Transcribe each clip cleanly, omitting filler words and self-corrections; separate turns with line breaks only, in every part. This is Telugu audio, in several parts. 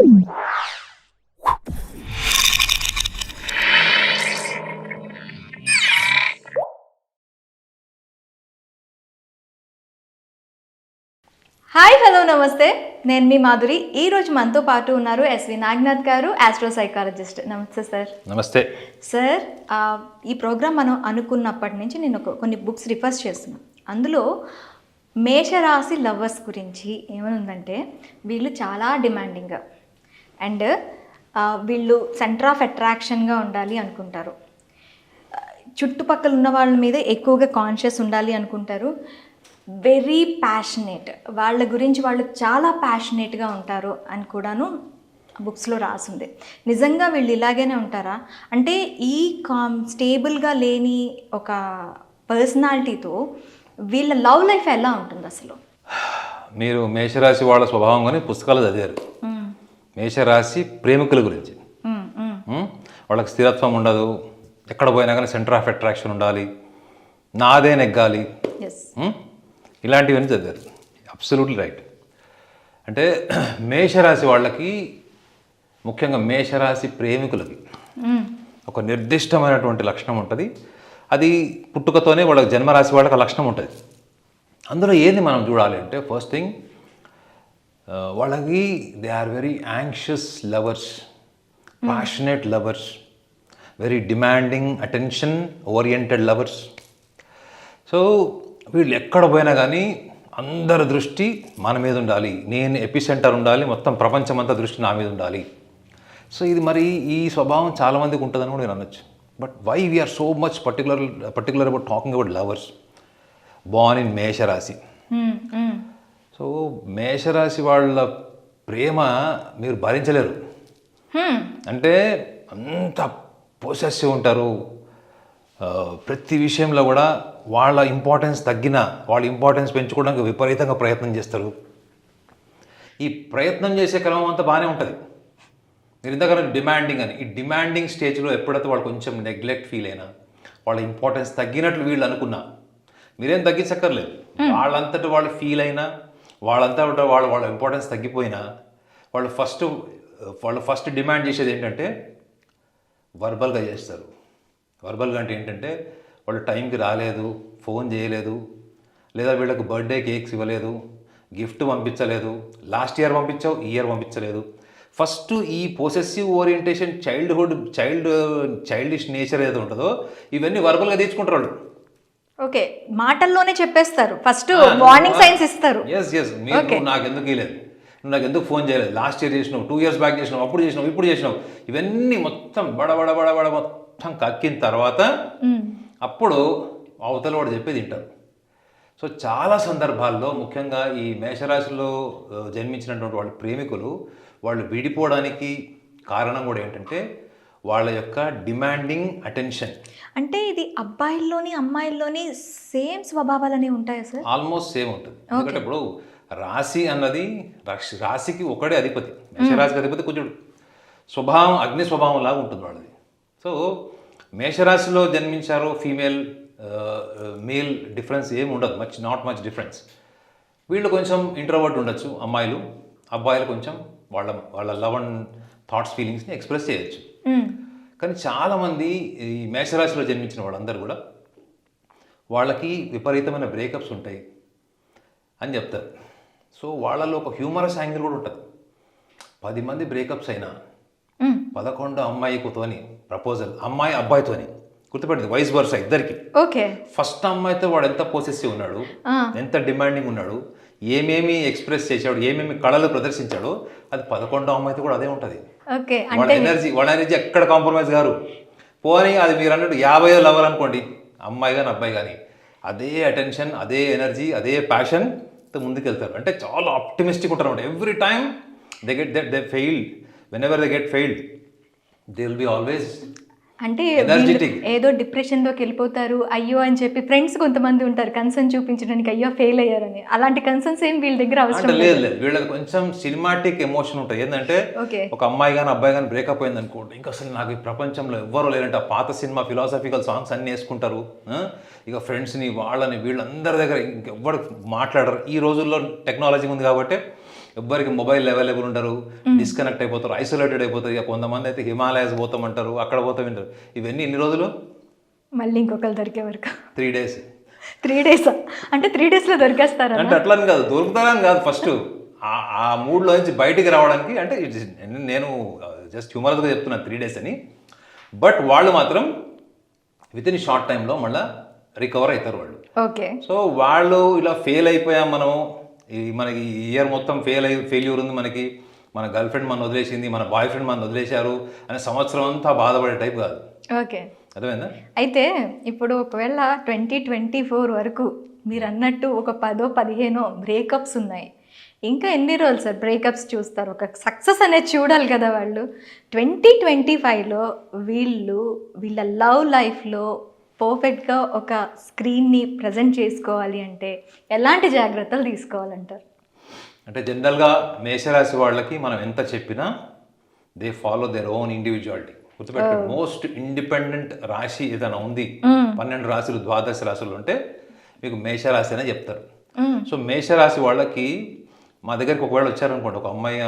హాయ్ హలో నమస్తే, నేను మీ మాధురి. ఈరోజు మనతో పాటు ఉన్నారు ఎస్వి నాగనాథ్ గారు, ఆస్ట్రో సైకాలజిస్ట్. నమస్తే సార్.
నమస్తే
సార్, ఈ ప్రోగ్రామ్ మనం అనుకున్నప్పటి నుంచి నేను కొన్ని బుక్స్ రిఫర్స్ చేస్తున్నాను. అందులో మేషరాశి లవర్స్ గురించి ఏమనుందంటే, వీళ్ళు చాలా డిమాండింగ్ అండ్ వీళ్ళు సెంటర్ ఆఫ్ అట్రాక్షన్గా ఉండాలి అనుకుంటారు. చుట్టుపక్కల ఉన్న వాళ్ళ మీద ఎక్కువగా కాన్షియస్ ఉండాలి అనుకుంటారు. వెరీ ప్యాషనేట్, వాళ్ళ గురించి వాళ్ళు చాలా ప్యాషనేట్గా ఉంటారు అని కూడాను బుక్స్లో రాసింది. నిజంగా వీళ్ళు ఇలాగేనే ఉంటారా? అంటే ఈ స్టేబుల్గా లేని ఒక పర్సనాలిటీతో వీళ్ళ లవ్ లైఫ్ ఎలా ఉంటుంది అసలు?
మీరు మేషరాశి వాళ్ళ స్వభావం కానీ పుస్తకాలు చదివారు. మేషరాశి ప్రేమికుల గురించి. వాళ్ళకి స్థిరత్వం ఉండదు, ఎక్కడ పోయినా కానీ సెంటర్ ఆఫ్ అట్రాక్షన్ ఉండాలి, నాదే నెగ్గాలి, ఇలాంటివన్నీ చదివారు. Absolutely right. అంటే మేషరాశి వాళ్ళకి, ముఖ్యంగా మేషరాశి ప్రేమికులకి ఒక నిర్దిష్టమైనటువంటి లక్షణం ఉంటుంది. అది పుట్టుకతోనే వాళ్ళకి, జన్మరాశి వాళ్ళకి ఆ లక్షణం ఉంటుంది. అందులో ఏది మనం చూడాలి అంటే, ఫస్ట్ థింగ్, వాళ్ళకి they are very anxious lovers, passionate lovers, very demanding, attention oriented lovers. So వీళ్ళు ఎక్కడ పోయినా కానీ అందరి దృష్టి మన మీద ఉండాలి, నేను ఎపిసెంటర్ ఉండాలి, మొత్తం ప్రపంచమంతా దృష్టి నా మీద ఉండాలి. సో ఇది మరి ఈ స్వభావం చాలామందికి ఉంటుందని కూడా నేను అనొచ్చు. But why we are so much particular about talking about lovers born in మేషరాశి. సో మేషరాశి వాళ్ళ ప్రేమ మీరు భరించలేరు. అంటే అంత పొసెసివ్ ఉంటారు. ప్రతి విషయంలో కూడా వాళ్ళ ఇంపార్టెన్స్ తగ్గినా వాళ్ళ ఇంపార్టెన్స్ పెంచుకోవడానికి విపరీతంగా ప్రయత్నం చేస్తారు. ఈ ప్రయత్నం చేసే క్రమం అంతా బాగానే ఉంటుంది. మీరు ఇందాక డిమాండింగ్ అని, ఈ డిమాండింగ్ స్టేజ్లో ఎప్పుడైతే వాళ్ళు కొంచెం నెగ్లెక్ట్ ఫీల్ అయినా, వాళ్ళ ఇంపార్టెన్స్ తగ్గినట్లు వీళ్ళు అనుకున్నా, మీరేం తగ్గించక్కర్లేదు. వాళ్ళంతటి వాళ్ళు ఫీల్ అయినా, వాళ్ళంతా వాళ్ళ ఇంపార్టెన్స్ తగ్గిపోయినా, వాళ్ళు ఫస్ట్ డిమాండ్ చేసేది ఏంటంటే వర్బల్గా చేస్తారు. వర్బల్గా అంటే ఏంటంటే, వాళ్ళు టైంకి రాలేదు, ఫోన్ చేయలేదు, లేదా వీళ్ళకు బర్త్డే కేక్స్ ఇవ్వలేదు, గిఫ్ట్ పంపించలేదు, లాస్ట్ ఇయర్ పంపించావు, ఈ ఇయర్ పంపించలేదు. ఫస్ట్ ఈ పొసెసివ్ ఓరియంటేషన్, చైల్డిష్ నేచర్ ఏదో ఉంటుందో ఇవన్నీ వర్బల్గా తెచ్చుకుంటారు వాళ్ళు.
ఓకే, మాటల్లోనే చెప్పేస్తారు, ఫస్ట్ వార్నింగ్ సైన్స్ ఇస్తారు.
ఎస్ మీరు నాకు ఎందుకు ఇవ్వలేదు, నువ్వు నాకు ఎందుకు ఫోన్ చేయలేదు, లాస్ట్ ఇయర్ చేసినావు, 2 years బ్యాక్ చేసినావు, అప్పుడు చేసినావు, ఇప్పుడు చేసినావు, ఇవన్నీ మొత్తం బడ మొత్తం కక్కిన తర్వాత అప్పుడు అవతల వాడు చెప్పేది వింటారు. సో చాలా సందర్భాల్లో, ముఖ్యంగా ఈ మేషరాశిలో జన్మించినటువంటి వాళ్ళ ప్రేమికులు వాళ్ళు విడిపోవడానికి కారణం కూడా ఏంటంటే వాళ్ళ యొక్క డిమాండింగ్ అటెన్షన్.
అంటే ఇది అబ్బాయిల్లోని అమ్మాయిల్లోని సేమ్ స్వభావాలనే ఉంటాయా సార్?
ఆల్మోస్ట్ సేమ్ ఉంటుంది. ఎందుకంటే ఇప్పుడు రాశి అన్నది, రాశికి ఒకడే అధిపతి, మేషరాశికి అధిపతి కుజుడు. స్వభావం అగ్ని స్వభావం లాగా ఉంటుంది వాళ్ళది. సో మేషరాశిలో జన్మించారు ఫీమేల్ మేల్ డిఫరెన్స్ ఏమి ఉండదు, నాట్ మచ్ డిఫరెన్స్. వీళ్ళు కొంచెం ఇంట్రోవర్ట్ ఉండొచ్చు అమ్మాయిలు, అబ్బాయిలు కొంచెం వాళ్ళ లవ్ అండ్ థాట్స్, ఫీలింగ్స్ని ఎక్స్ప్రెస్ చేయొచ్చు. కానీ చాలామంది ఈ మేషరాశిలో జన్మించిన వాళ్ళందరూ కూడా వాళ్ళకి విపరీతమైన బ్రేకప్స్ ఉంటాయి అని చెప్తారు. సో వాళ్ళలో ఒక హ్యూమరస్ యాంగిల్ కూడా ఉంటుంది. 10 మంది బ్రేకప్స్ అయినా 11 అమ్మాయితోని ప్రపోజల్, అమ్మాయి అబ్బాయితోని, గుర్తుపెట్టింది, వైస్ వర్సా ఇద్దరికి.
ఓకే,
ఫస్ట్ అమ్మాయితో వాడు ఎంత పొసెసివ్ ఉన్నాడు, ఎంత డిమాండింగ్ ఉన్నాడు, ఏమేమి ఎక్స్ప్రెస్ చేశాడు, ఏమేమి కళలు ప్రదర్శించాడో, అది 11 అమ్మాయితో కూడా అదే ఉంటుంది. వాళ్ళ ఎనర్జీ ఎక్కడ కాంప్రమైజ్ గారు. పోనీ అది మీరు అన్నట్టు 50 లవర్ అనుకోండి, అమ్మాయి కానీ అబ్బాయి కానీ, అదే అటెన్షన్, అదే ఎనర్జీ, అదే ప్యాషన్తో ముందుకెళ్తారు. అంటే చాలా ఆప్టిమిస్టిక్ ఉంటారు అనమాట. Every time they failed, whenever they get failed, they will be always
అంటే ఏదో డిప్రెషన్లోకి వెళ్ళిపోతారు, అయ్యో అని చెప్పి ఫ్రెండ్స్ కొంతమంది ఉంటారు కన్సర్న్ చూపించడానికి, అయ్యో ఫెయిల్ అయ్యారని. అలాంటి కన్సర్న్స్ ఏం వీళ్ళ దగ్గర అవసరం
లేదు. వీళ్ళకి కొంచెం సినిమాటిక్ ఎమోషన్ ఉంటుంది. ఏంటంటే ఒక అమ్మాయి కానీ అబ్బాయి కానీ బ్రేకప్ అయింది అనుకోండి, ఇంకా అసలు నాకు ఈ ప్రపంచంలో ఎవ్వరూ లేరంటే ఆ పాత సినిమా ఫిలాసఫికల్ సాంగ్స్ అన్నీ వేసుకుంటారు. ఇక ఫ్రెండ్స్ని వాళ్ళని వీళ్ళందరి దగ్గర ఇంకెవ్వరు మాట్లాడరు. ఈ రోజుల్లో టెక్నాలజీ ఉంది కాబట్టి ఎవ్వరికి మొబైల్ అవైలబుల్ ఉండరు, డిస్కనెక్ట్ అయిపోతారు, ఐసోలేటెడ్ అయిపోతారు. ఇక కొంతమంది అయితే హిమాలయాస్ పోతామంటారు, అక్కడ పోతామంటారు. ఇవన్నీ ఎన్ని రోజులు?
మళ్ళీ ఇంకొకరు దొరికే వరకు
3 days.
3 days అంటే 3 daysలో దొరికేస్తారా?
అంటే అట్లని కాదు, దొరుకుతారని కాదు, ఫస్ట్ ఆ మూడ్లో నుంచి బయటికి రావడానికి. అంటే నేను జస్ట్ హ్యూమరస్గా చెప్తున్నాను 3 days అని. బట్ వాళ్ళు మాత్రం విత్ ఇన్ షార్ట్ టైంలో మళ్ళీ రికవర్ అవుతారు వాళ్ళు.
ఓకే.
సో వాళ్ళు ఇలా ఫెయిల్ అయిపోయాం మనం, మనకి ఇయర్ మొత్తం ఫెయిల్యూర్ ఉంది మనకి, మన గర్ల్ ఫ్రెండ్ మన వదిలేసింది, మన బాయ్ ఫ్రెండ్ మన వదిలేశారు అనే సంవత్సరం అంతా బాధపడే టైప్ కాదు.
ఓకే.
అర్థమైందా?
అయితే ఇప్పుడు ఒకవేళ 2024 వరకు మీరు అన్నట్టు ఒక 10-15 బ్రేకప్స్ ఉన్నాయి, ఇంకా ఎన్ని రోజులు సార్ బ్రేకప్స్ చూస్తారు? ఒక సక్సెస్ అనేది చూడాలి కదా వాళ్ళు. 2025లో వీళ్ళ లవ్ లైఫ్లో పర్ఫెక్ట్గా ఒక స్క్రీన్ని ప్రజెంట్ చేసుకోవాలి అంటే ఎలాంటి జాగ్రత్తలు తీసుకోవాలంటారు?
అంటే జనరల్గా మేషరాశి వాళ్ళకి మనం ఎంత చెప్పినా they follow their own individuality. గుర్తుపెట్టుకోండి, మోస్ట్ ఇండిపెండెంట్ రాశి ఏదైనా ఉంది 12 రాశులు, ద్వాదశ రాశులు ఉంటే మీకు మేషరాశి అనే చెప్తారు. సో మేషరాశి వాళ్ళకి మా దగ్గరికి ఒకవేళ వచ్చారనుకోండి, ఒక అమ్మాయి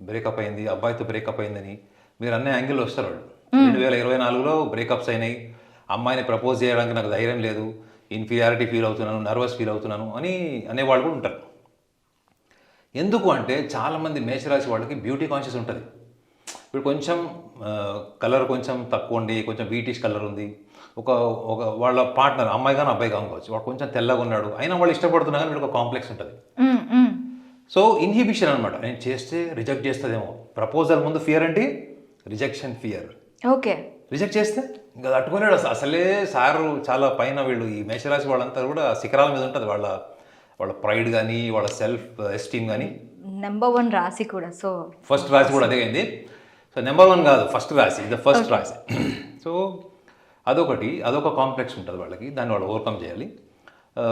బ్రేకప్ అయింది, అబ్బాయితో బ్రేకప్ అయిందని, మీరు అనే యాంగిల్ వస్తారు వాళ్ళు. 2024లో బ్రేకప్స్ అయినాయి, అమ్మాయిని ప్రపోజ్ చేయడానికి నాకు ధైర్యం లేదు, ఇన్ఫీరియారిటీ ఫీల్ అవుతున్నాను, నర్వస్ ఫీల్ అవుతున్నాను అని అనేవాళ్ళు కూడా ఉంటారు. ఎందుకు అంటే చాలామంది మేషరాశి వాళ్ళకి బ్యూటీ కాన్షియస్ ఉంటుంది. ఇప్పుడు కొంచెం కలర్ కొంచెం తక్కువ ఉండి, కొంచెం వీటిష్ కలర్ ఉంది, ఒక వాళ్ళ పార్ట్నర్ అమ్మాయి కానీ అబ్బాయి కావచ్చు, వాడు కొంచెం తెల్లగా ఉన్నాడు, అయినా వాళ్ళు ఇష్టపడుతున్నా కానీ వీళ్ళకి ఒక కాంప్లెక్స్ ఉంటుంది. సో ఇన్హిబిషన్ అనమాట. నేను చేస్తే రిజెక్ట్ చేస్తుందేమో. ప్రపోజల్ ముందు ఫియర్ అంటే రిజెక్షన్ ఫియర్.
ఓకే.
రిజెక్ట్ చేస్తే ఇంకా తట్టుకోలేడు అసలే. సారు చాలా పైన, వీళ్ళు ఈ మేషరాశి వాళ్ళంతా కూడా శిఖరాల మీద ఉంటుంది వాళ్ళ ప్రైడ్ కానీ, వాళ్ళ సెల్ఫ్ ఎస్టీమ్ కానీ.
నెంబర్ 1 రాశి కూడా. సో
ఫస్ట్ రాశి కూడా అదే అయింది. సో నెంబర్ 1 కాదు, ఫస్ట్ రాశి, ఇది ఫస్ట్ రాశి. సో అదొక కాంప్లెక్స్ ఉంటుంది వాళ్ళకి, దాన్ని వాళ్ళు ఓవర్కమ్ చేయాలి.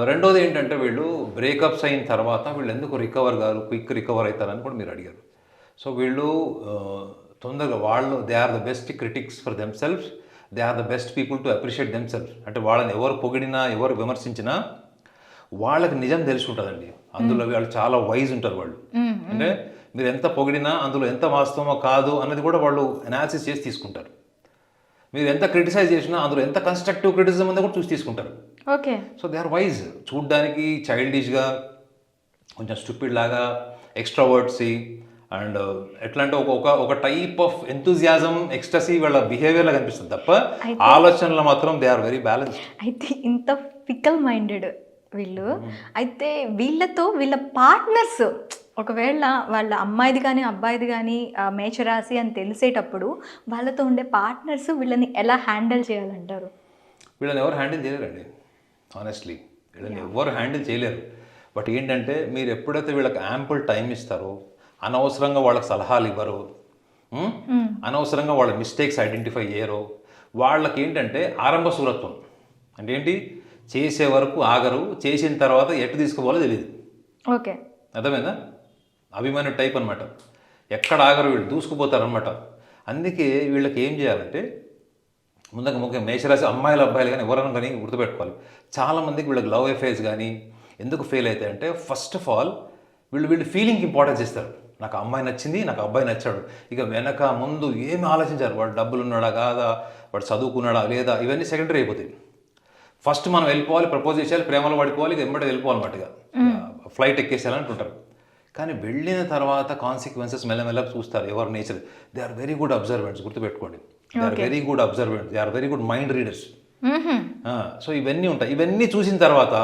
రెండోది ఏంటంటే వీళ్ళు బ్రేకప్స్ అయిన తర్వాత వీళ్ళు ఎందుకు క్విక్ రికవర్ అవుతారని కూడా మీరు అడిగారు. సో వీళ్ళు తొందరగా they are the best critics for themselves, they are the best people to appreciate themselves. అంటే వాళ్ళని ఎవరు పొగిడినా, ఎవరు విమర్శించినా వాళ్ళకి నిజం తెలుసుకుంటుందండి. అందులో వాళ్ళు చాలా వైజ్ ఉంటారు వాళ్ళు. అంటే మీరు ఎంత పొగిడినా అందులో ఎంత వాస్తవమో కాదు అన్నది కూడా వాళ్ళు అనాలిసిస్ చేసి తీసుకుంటారు. మీరు ఎంత క్రిటిసైజ్ చేసినా అందులో ఎంత కన్స్ట్రక్టివ్ క్రిటిసిజం ఉందో కూడా చూసి తీసుకుంటారు.
Okay. So
they are wise. చూడ్డానికి చైల్డిష్గా, కొంచెం స్టూపిడ్ లాగా, ఎక్స్ట్రావర్ట్సీ అండ్ ఎట్లా అంటే ఒక టైప్ ఆఫ్ ఎంతూజియాజం, ఎక్స్ట్రసీ వాళ్ళ బిహేవియర్లో కనిపిస్తుంది తప్ప ఆలోచనలో మాత్రం దే ఆర్ వెరీ బ్యాలెన్స్డ్.
అయితే ఇంత ఫికల్ మైండెడ్ వీళ్ళు, అయితే వీళ్ళ పార్ట్నర్స్ ఒకవేళ వాళ్ళ అమ్మాయిది కానీ అబ్బాయిది కానీ మేషరాశి అని తెలిసేటప్పుడు వాళ్ళతో ఉండే పార్ట్నర్స్ వీళ్ళని ఎలా హ్యాండిల్ చేయాలంటారు?
వీళ్ళని ఎవరు హ్యాండిల్ చేయలేరండి, ఆనెస్ట్లీ. వీళ్ళని ఎవరు హ్యాండిల్ చేయలేరు. బట్ ఏంటంటే మీరు ఎప్పుడైతే వీళ్ళకి యాంపుల్ టైం ఇస్తారో, అనవసరంగా వాళ్ళకి సలహాలు ఇవ్వరు, అనవసరంగా వాళ్ళ మిస్టేక్స్ ఐడెంటిఫై చేయరు, వాళ్ళకి ఏంటంటే ఆరంభ సూరత్వం అంటే ఏంటి, చేసే వరకు ఆగరు, చేసిన తర్వాత ఎటు తీసుకోవాలో తెలియదు.
ఓకే.
అర్థమైందా? అభిమాని టైప్ అనమాట. ఎక్కడ ఆగరు వీళ్ళు, దూసుకుపోతారనమాట. అందుకే వీళ్ళకి ఏం చేయాలంటే ముఖ్యంగా మేషరాశి అమ్మాయిలు అబ్బాయిలు కానీ ఎవరైనా కానీ గుర్తుపెట్టుకోవాలి. చాలామందికి వీళ్ళకి లవ్ అఫైర్స్ కానీ ఎందుకు ఫెయిల్ అవుతాయంటే, ఫస్ట్ ఆఫ్ ఆల్ వీళ్ళు ఫీలింగ్కి ఇంపార్టెన్స్ ఇస్తారు. నాకు అమ్మాయి నచ్చింది, నాకు అబ్బాయి నచ్చాడు, ఇక వెనక ముందు ఏమి ఆలోచించారు, వాడు డబ్బులు ఉన్నాడా కాదా, వాడు చదువుకున్నాడా లేదా, ఇవన్నీ సెకండరీ అయిపోతాయి. ఫస్ట్ మనం వెళ్ళిపోవాలి, ప్రపోజ్ చేసేయాలి, ప్రేమలో పడిపోవాలి, ఇక వెంబడి వెళ్ళిపోవాలన్నమాటగా, ఫ్లైట్ ఎక్కేసేయాలి అంటుంటారు. కానీ వెళ్ళిన తర్వాత కాన్సిక్వెన్సెస్ మెల్లమెల్లగా చూస్తారు. ఎవరు nature, they are very good observants. గుర్తుపెట్టుకోండి, they are very good observants, they are very good mind readers. So ఇవన్నీ ఉంటాయి. ఇవన్నీ చూసిన తర్వాత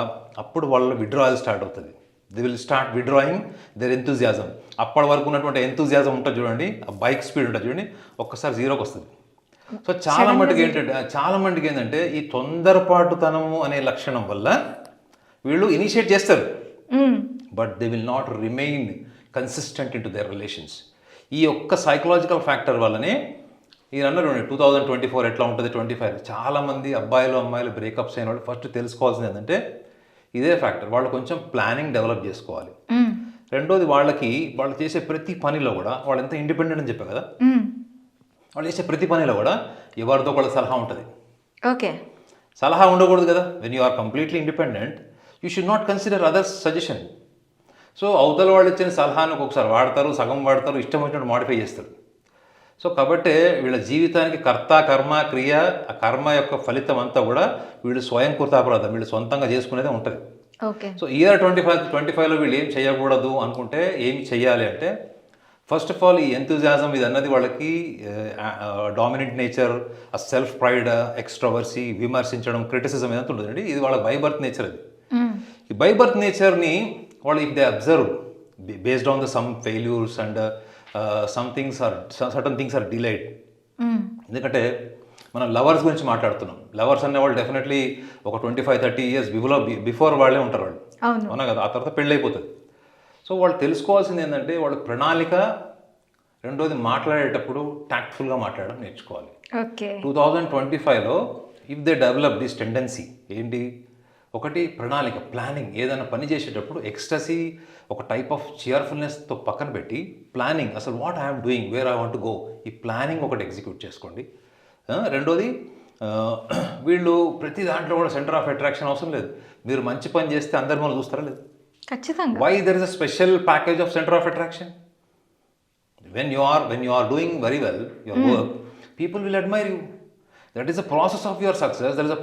అప్పుడు వాళ్ళ విడ్రాయల్ స్టార్ట్ అవుతుంది. They will start withdrawing their enthusiasm. అప్పటి వరకు ఉన్నటువంటి ఎంతూజియాజం ఉంటుంది చూడండి, ఆ బైక్ స్పీడ్ ఉంటుంది చూడండి, ఒక్కసారి జీరోకి వస్తుంది. సో చాలా మటుకు ఏంటంటే ఈ తొందరపాటుతనము అనే లక్షణం వల్ల వీళ్ళు ఇనిషియేట్ చేస్తారు, but they will not remain consistent in to their relations. ఈ ఒక్క సైకలాజికల్ ఫ్యాక్టర్ వల్లనే ఈ అన్నారు 2024 ఎట్లా ఉంటుంది, 25 చాలామంది అమ్మాయిలు బ్రేకప్స్ అయిన వాళ్ళు ఫస్ట్ తెలుసుకోవాల్సింది ఏంటంటే ఇదే ఫ్యాక్టర్. వాళ్ళు కొంచెం ప్లానింగ్ డెవలప్ చేసుకోవాలి. రెండోది వాళ్ళు చేసే ప్రతి పనిలో కూడా వాళ్ళు ఎంత ఇండిపెండెంట్ అని చెప్పారు కదా, వాళ్ళు చేసే ప్రతి పనిలో కూడా ఎవరితో కూడా సలహా ఉంటుంది.
ఓకే.
సలహా ఉండకూడదు కదా. When you are completely independent you should not consider others suggestion. So అవతల వాళ్ళు ఇచ్చిన సలహాను ఒక్కొక్కసారి వాడతారు, సగం వాడతారు, ఇష్టం వచ్చినట్టు మాడిఫై చేస్తారు. సో కాబట్టి వీళ్ళ జీవితానికి కర్త కర్మ క్రియ, ఆ కర్మ యొక్క ఫలితం అంతా కూడా వీళ్ళు స్వయం కృతాపరాధం, వీళ్ళు సొంతంగా చేసుకునేదే ఉంటుంది.
ఓకే.
సో ఇయర్ 25లో వీళ్ళు ఏం చేయకూడదు అనుకుంటే ఏమి చెయ్యాలి అంటే, ఫస్ట్ ఆఫ్ ఆల్ ఈ ఎంతూజియాజం ఇది అన్నది వాళ్ళకి డామినెంట్ నేచర్, ఆ సెల్ఫ్ ప్రైడ్, ఎక్స్ట్రావర్సీ, విమర్శించడం, క్రిటిసిజం ఇదంతా ఉంటుందండి. ఇది వాళ్ళ బై బర్త్ నేచర్. అది ఈ బై బర్త్ నేచర్ని వాళ్ళు if they observe based on the some failures and some things are certain things are delayed. ఎందుకంటే మనం లవర్స్ గురించి మాట్లాడుతున్నాం. లవర్స్ అనేవాళ్ళు డెఫినెట్లీ ఒక 25-30 ఇయర్స్ బిఫోర్ వాళ్ళే ఉంటారు వాళ్ళు, అవునా కదా. ఆ తర్వాత పెళ్ళి అయిపోతుంది. సో వాళ్ళు తెలుసుకోవాల్సింది ఏంటంటే వాళ్ళు ప్రణాళిక, రెండోది మాట్లాడేటప్పుడు టాక్ట్ఫుల్గా మాట్లాడడం నేర్చుకోవాలి.
ఓకే.
2025లో if they develop this tendency ఏంటి, ఒకటి ప్రణాళిక, ప్లానింగ్. ఏదైనా పని చేసేటప్పుడు ఎక్స్టసీ, ఒక టైప్ ఆఫ్ చియర్ఫుల్నెస్తో పక్కన పెట్టి ప్లానింగ్, అసలు what I'm doing, where I want go, ఈ ప్లానింగ్ ఒకటి ఎగ్జిక్యూట్ చేసుకోండి. రెండోది వీళ్ళు ప్రతి దాంట్లో కూడా సెంటర్ ఆఫ్ అట్రాక్షన్ అవసరం లేదు. మీరు మంచి పని చేస్తే అందరి మనం చూస్తారా లేదు?
ఖచ్చితంగా.
Why there is a special package of centre of attraction? when you are doing very well your work, people will admire you. That is a process of your success, that is a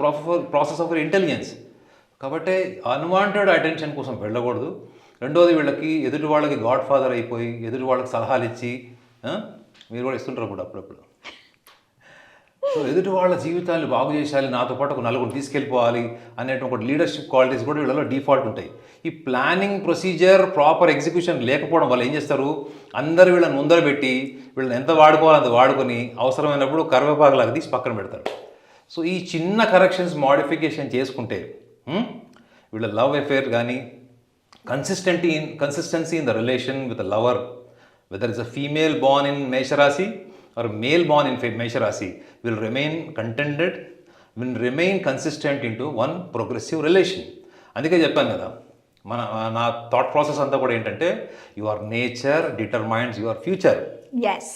process of your intelligence. కాబట్టి అన్వాంటెడ్ అటెన్షన్ కోసం వెళ్ళకూడదు. రెండోది వీళ్ళకి ఎదుటి వాళ్ళకి గాడ్ ఫాదర్ అయిపోయి ఎదుటి వాళ్ళకి సలహాలు ఇచ్చి, మీరు కూడా ఇస్తుంటారు కూడా అప్పుడప్పుడు. సో ఎదుటి వాళ్ళ జీవితాన్ని బాగు చేసేయాలి, నాతో పాటు ఒక నలుగురు తీసుకెళ్ళిపోవాలి అనేటువంటి ఒక లీడర్షిప్ క్వాలిటీస్ కూడా వీళ్ళలో డిఫాల్ట్ ఉంటాయి. ఈ ప్లానింగ్ ప్రొసీజర్ ప్రాపర్ ఎగ్జిక్యూషన్ లేకపోవడం వల్ల ఏం చేస్తారు, అందరు వీళ్ళని ముందర పెట్టి వీళ్ళని ఎంత వాడుకోవాలో అంత వాడుకొని అవసరమైనప్పుడు కరివేపాకులాగా తీసి పక్కన పెడతారు. సో ఈ చిన్న కరెక్షన్స్ మాడిఫికేషన్ చేసుకుంటే వీళ్ళ లవ్ అఫేర్ కానీ consistency in the relation with a lover, whether it's a female born in మేషరాశి or male born in మేషరాశి, will remain contented, will remain consistent into one progressive relation. అందుకే చెప్పాను కదా, నా థాట్ ప్రాసెస్ అంతా కూడా ఏంటంటే your nature determines your future.
Yes.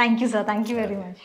Thank you sir, thank you very much.